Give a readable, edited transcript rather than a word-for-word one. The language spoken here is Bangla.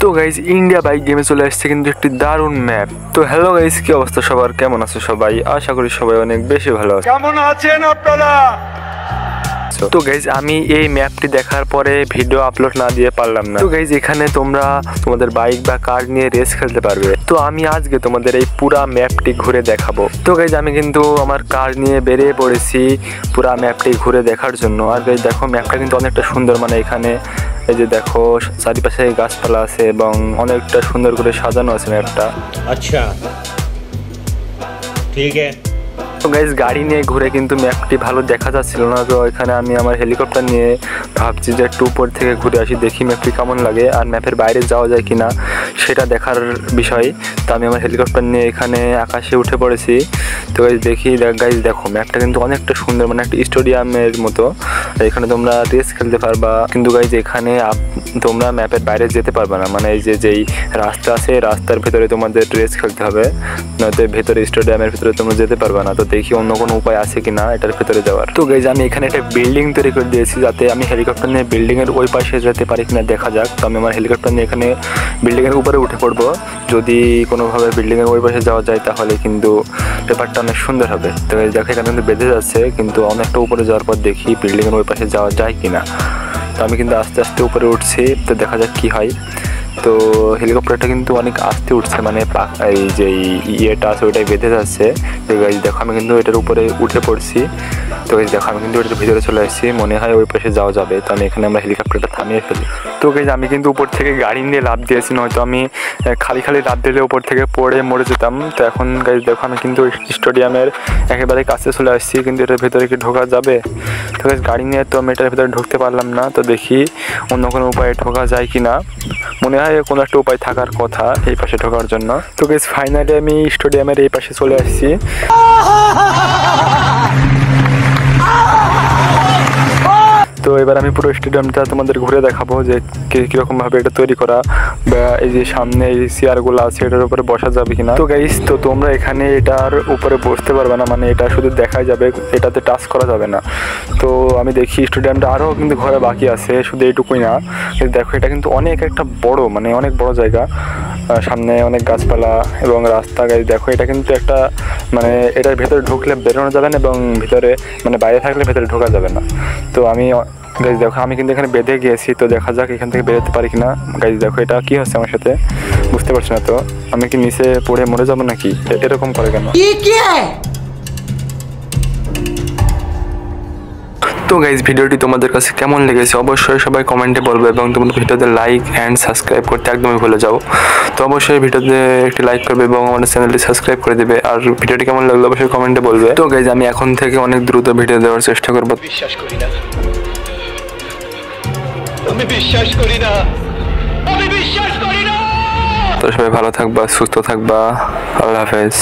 তো গাইজ ইন্ডিয়া বাইক গেমে চলে আসছে কিন্তু একটি দারুণ ম্যাপ। তো হ্যালো গাইজ, কি অবস্থা সবার, কেমন আছে সবাই? আশা করি সবাই অনেক বেশি ভালো আছে। কেমন আছেন আপনারা? তো গাইজ আমি এই ম্যাপটি দেখার পরে ভিডিও আপলোড না দিয়ে পারলাম না। তো গাইজ এখানে তোমরা তোমাদের বাইক বা কার নিয়ে রেস খেলতে পারবে। তো আমি আজকে তোমাদের এই পুরা ম্যাপটি ঘুরে দেখাবো। তো গাইজ আমি কিন্তু আমার কার নিয়ে বেরিয়ে পড়েছি পুরা ম্যাপটি ঘুরে দেখার জন্য। আর গাইজ দেখো ম্যাপটা কিন্তু অনেকটা সুন্দর, মানে এখানে এই যে দেখো চারিপাশে গাছপালা আছে এবং অনেকটা সুন্দর করে সাজানো আছে ম্যাপটা। আচ্ছা ঠিক আছে। তো গাইজ গাড়ি নিয়ে ঘুরে কিন্তু ম্যাপটি ভালো দেখা যাচ্ছিল না। তো এখানে আমি আমার হেলিকপ্টার নিয়ে ভাবছি যে একটু উপর থেকে ঘুরে আসি, দেখি ম্যাপটি কেমন লাগে আর ম্যাপের বাইরে যাওয়া যায় কিনা সেটা দেখার বিষয়। তো আমি আমার হেলিকপ্টার নিয়ে এখানে আকাশে উঠে পড়েছি। তো গাইজ দেখি গাইজ দেখো ম্যাপটা কিন্তু অনেকটা সুন্দর, মানে একটা স্টেডিয়ামের মতো। এখানে তোমরা রেস খেলতে পারবা, কিন্তু গাইজ এখানে তোমরা ম্যাপের বাইরে যেতে পারবে না। মানে এই যে যেই রাস্তা আছে রাস্তার ভেতরে তোমাদের রেস খেলতে হবে, নয়তো ভেতরে স্টেডিয়ামের ভিতরে তোমরা যেতে পারবে না। তো দেখি অন্য কোনো উপায় আছে কিনা এটার ভেতরে যাওয়ার। তো গাইজ আমি এখানে একটা বিল্ডিং তৈরি করে দিয়েছি যাতে আমি হেলিকপ্টার নিয়ে বিল্ডিংয়ের ওই পাশে যেতে পারি কিনা দেখা যাক। তো আমি আমার হেলিকপ্টার নিয়ে এখানে বিল্ডিংয়ের উপরে উঠে পড়বো। যদি কোনোভাবে বিল্ডিংয়ের ওই পাশে যাওয়া যায় তাহলে কিন্তু ব্যাপারটা অনেক সুন্দর হবে। তো গাইজ দেখো এখানে কিন্তু বেঁধে যাচ্ছে, কিন্তু অনেকটা উপরে যাওয়ার পর দেখি বিল্ডিংয়ের ওই পাশে যাওয়া যায় কিনা। তো আমি কিন্তু আস্তে আস্তে উপরে উঠছি, তো দেখা যাক কি হয়। তো হেলিকপ্টারটা কিন্তু অনেক আস্তে উঠছে, মানে এই যে ইয়েটা আছে ওইটাই বেঁধে যাচ্ছে। তো গাইজ দেখো আমি কিন্তু এটার উপরে উঠে পড়ছি। তো গাইজ দেখো আমি কিন্তু এটার ভিতরে চলে আসছি, মনে হয় ওই পাশে যাওয়া যাবে। তো আমি এখানে আমরা হেলিকপ্টারটা থামিয়ে ফেলি। তো গাইজ আমি কিন্তু উপর থেকে গাড়ি নিয়ে লাফ দিয়েছি, নয়তো আমি খালি লাফ দিলে উপর থেকে পড়ে মরে যেতাম। তো এখন গাইজ দেখো আমি কিন্তু স্টেডিয়ামের একেবারে কাছে চলে আসছি, কিন্তু এটার ভেতরে কি ঢোকা যাবে? তো গাইজ গাড়ি নিয়ে তো আমি এটার ভেতরে ঢুকতে পারলাম না। তো দেখি অন্য কোনো উপায়ে ঢোকা যায় কি না। মনে হয় কোনো একটা উপায় থাকার কথা এই পাশে ঢোকার জন্য। তো গাইজ ফাইনালি আমি স্টেডিয়ামের এই পাশে চলে আসছি। তো এবার আমি পুরো স্টেডিয়ামটা তোমাদের ঘুরে দেখাবো যে কীরকমভাবে এটা তৈরি করা, বা এই যে সামনে এই চেয়ারগুলো আছে এটার উপরে বসা যাবে কিনা। তো গাইজ তো তোমরা এখানে এটার উপরে বসতে পারবে না, মানে এটা শুধু দেখা যাবে, এটাতে টাচ করা যাবে না। তো আমি দেখি স্টেডিয়ামটা আরও কিন্তু ঘরে বাকি আছে, শুধু এইটুকুই না। দেখো এটা কিন্তু অনেক একটা বড়, মানে অনেক বড় জায়গা, সামনে অনেক গাছপালা এবং রাস্তা। গাইজ দেখো এটা কিন্তু একটা, মানে এটার ভেতরে ঢুকলে বেরোনো যাবে না এবং ভিতরে মানে বাইরে থাকলে ভেতরে ঢোকা যাবে না। তো আমি গাইজ দেখো আমি কিন্তু এখানে বেঁধে গিয়েছি, তো দেখা যাক এখান থেকে বেরোতে পারি কিনা। গাইজ দেখো এটা কি হচ্ছে আমার সাথে, বুঝতে পারছি না। তো আমি কি নিচে পড়ে মরে যাবো নাকি? এরকম করে কেন? তো গাইজ ভিডিওটি তোমাদের কাছে কেমন লেগেছে অবশ্যই সবাই কমেন্টে বলবে, এবং তোমাদের ভিডিওতে লাইক অ্যান্ড সাবস্ক্রাইব করতে একদমই ভুলে যাও। তো অবশ্যই ভিডিওতে একটি লাইক করবে এবং আমাদের চ্যানেলটি সাবস্ক্রাইব করে দেবে। আর ভিডিওটি কেমন লাগলো অবশ্যই কমেন্টে বলবে। তো গাইজ আমি এখন থেকে অনেক দ্রুত ভিডিও দেওয়ার চেষ্টা করবো। বিশ্বাস করি না, আমি বিশ্বাস করি না, আমি বিশ্বাস করি না। তো সবাই ভালো থাকবা, সুস্থ থাকবা, আল্লাহ হাফেজ।